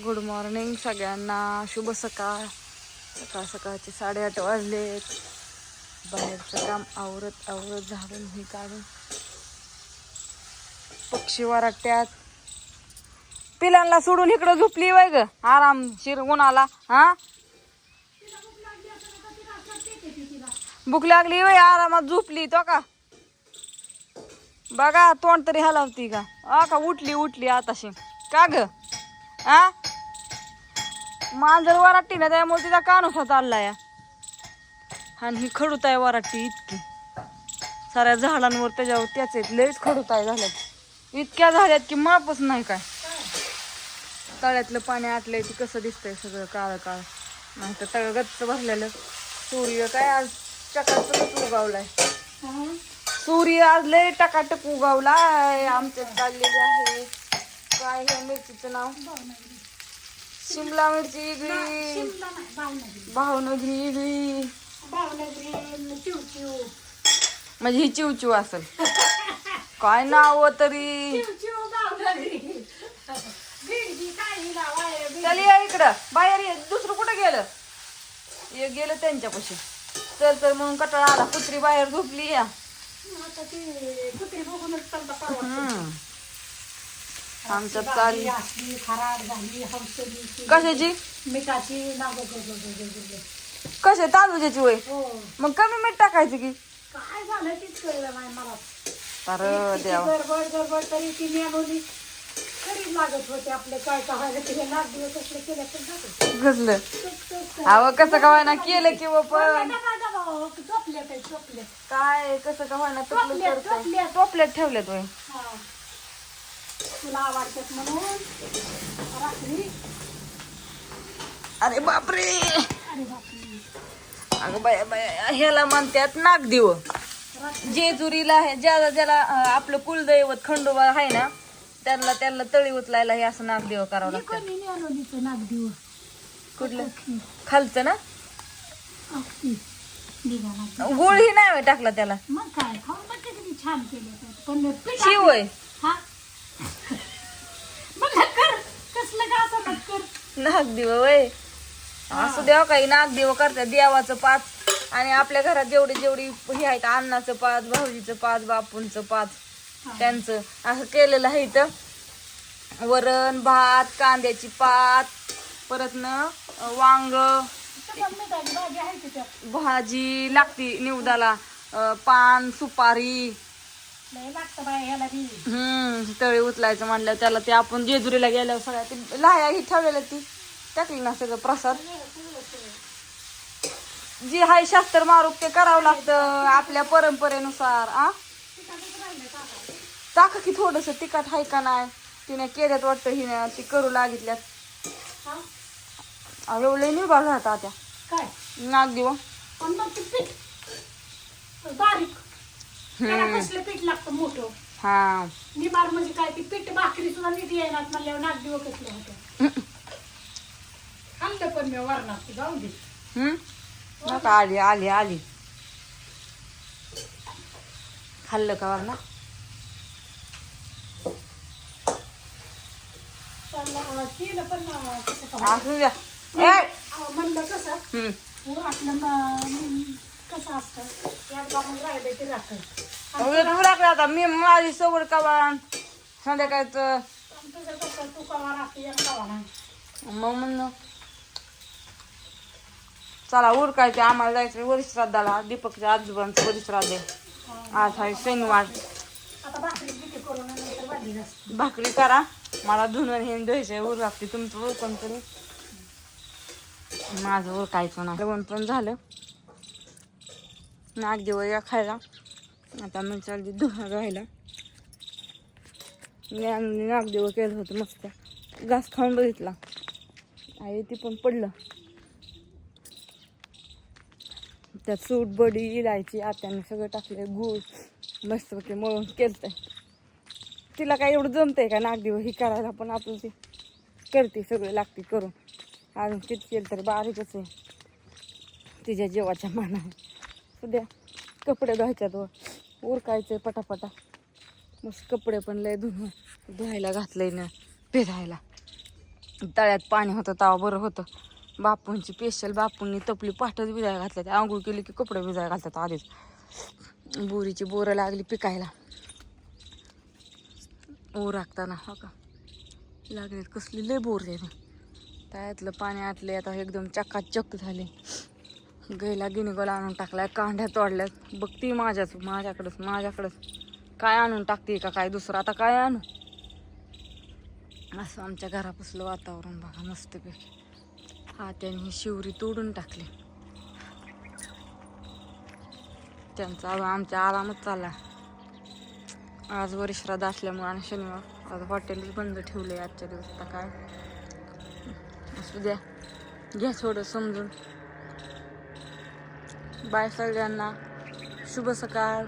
Good morning सगळ्यांना, शुभ सकाळ. सकाळचे 8:30 वाजलेत. बाहेरचं काम आवरत झाडून ही काढून पक्षी वराट्यात. पिलांना सोडून इकडं झोपली वय ग आरामशीर उन्हाला. हा भूक लागली वय, आरामात झोपली तो का बघा. तोंड तरी हलवती का? का उठली आताशी का ग? मांजर वराटी ना, त्यामुळे तिचा कानोसा चाललाय. आणि ही खडूत आहे वराटी इतकी, साऱ्या झाडांवर त्याच्यावर त्याच आहेत. लयच खडूत आहे झाल्यात, इतक्या झाल्यात की मापच नाही. काय तळ्यातलं पाणी आटलंय ती कसं दिसतंय सगळं काळ काळ. नाही तर तळ गच्च भरलेलं. सूर्य काय आज टकाटक उगावलाय. सूर्य आज लय टकाटक उगावलाय. आमच्यात चाललेली आहे काय ह्या मिरचीचं नाव? शिमला मिरची इगळी, भावनगरी इगळी. म्हणजे ही चिवचिव असेल काय नाव तरी. चल या इकडं बाहेर ये. दुसरं कुठं गेलं? एक गेलं त्यांच्यापाशी. चल म्हणून कटाळा आला. कुत्री बाहेर झोपली या. आमच्यात चालली खराब झाली कशाची? मिठाची. कशा तांदूळची वय? मग कमी मीठ टाकायचं की काय झालं तीच कळलं नाही मला. तर गडबड तरी ती नेमवली खरीच लागत होते. आपलं काय व्हायला तिला नाग दिवस असलं केलं पण घसलं. अहो कसं का व्हायना केलं किंवा पण झोपले काय कसं का व्हायना टोपल्यात ठेवल्यात वय. तुला आवडतात म्हणून रात्री. अरे बापरे, अगं बाया ह्याला म्हणतात नागदेव. जेजुरीला आहे ज्याला आपलं कुलदैवत खंडोबा आहे ना, त्यांना तळी उचलायला हे असं नागदेव करावं लागतं. नागदेव कुठलं? खालचं ना? गोळही नाही टाकला त्याला. मग काय छान केलं शिवय नागदेव वय. असं देव काही नागदेव करतात. देवाचं पाच आणि आपल्या घरात जेवढी हे आहेत, अन्नाचं पाच, भाऊजीचं पाच, बापूंचं पाच, त्यांचं असं केलेलं आहे. इथं वरण भात, कांद्याची पात, परत न वांग भाजी लागती निवदाला, पान सुपारी. तळी उचलायचं म्हणलं त्याला ते आपण जेजुरीला गेल्यावर सगळ्या ती लाह्या ही ठेवलेल्या ती टाकली ना सगळं प्रसाद. जी हाय शास्त्र मारूक ते करावं लागतं आपल्या परंपरेनुसार. टाका की थोडस तिखट हाय का नाही. तिने केल्यात वाटतं हिने ती करू लागितल्यात. एवढं निभाव राहता त्या काय नाग देव बारीक पीठ लागतं मोठं. हा निबार म्हणजे काय ती पीठ भाकरी सुद्धा नीट येणार म्हणल्यावर नाग देव कसलं होतं. खाल्लं पण मी वरणात जाऊन दे. नका आली खाल्लं का वरणा? केलं पण असू द्या. म्हणलं कसं कसं असतं आता मी माझी सवड कवा संध्याकाळचं तू कवा राहते मग म्हणलं चला उरकायचे. आम्हाला जायचं वरिश्राद्धाला. दीपकच्या आजोबांचं वरिश्राद्ध आहे आज. आहे शनिवार. भाकरी करा, मला धुणं हे द्यायचंय. उरकते तुमचं उरकून तरी माझं उरकायचं ना. जेवण पण झालं. नागदेव या खायला. आता मी चालली धुणं राहायला. नागदेव केलं होतं मस्त. घास खाऊन बघितला आहे ती पण पडलं. त्यात सूट बडी इलायची आत्याने सगळं टाकले. गूळ मस्तपैकी मळून केलतंय. तिला काय एवढं जमतंय का नागदेव ही करायला, पण आपण ती करते सगळं लागते करून. अजून किती केलं तरी बारीकच आहे तिच्या जीवाच्या मानाने. सध्या कपडे धुवायच्यात व उरकायचे पटापटा. मस्त कपडे पण लय धुवायला घातलंय ना फिरायला. तळ्यात पाणी होतं तेव्हा बरं होतं. बापूंची स्पेशल बापूंनी तपली पाठच भिजायला घातल्यात. आंघोळ केली की कपडे भिजायला घालतात आधीच. बोरीची बोरं लागली पिकायला ओरागताना. हो का लागलेत कसली लय बोर आहे. त्यातलं पाणी आटले आता एकदम चकाचक झाले. गैला गिनीगोल आणून टाकलाय, कांड्या तोडल्यात. बघती माझ्याकडंच काय आणून टाकते का काय दुसरं. आता काय आणू. असं आमच्या घरापासलं वातावरण बघा मस्तपैकी. हा त्याने ही शिवरी तोडून टाकली. त्यांचा आमच्या आरामच चालला. आज वरिश्राद्ध असल्यामुळे आणि शनिवार आज हॉटेलच बंद ठेवले आजच्या दिवस. आता काय असू द्या, घ्या थोडं समजून. बाय सगळ्यांना, शुभ सकाळ.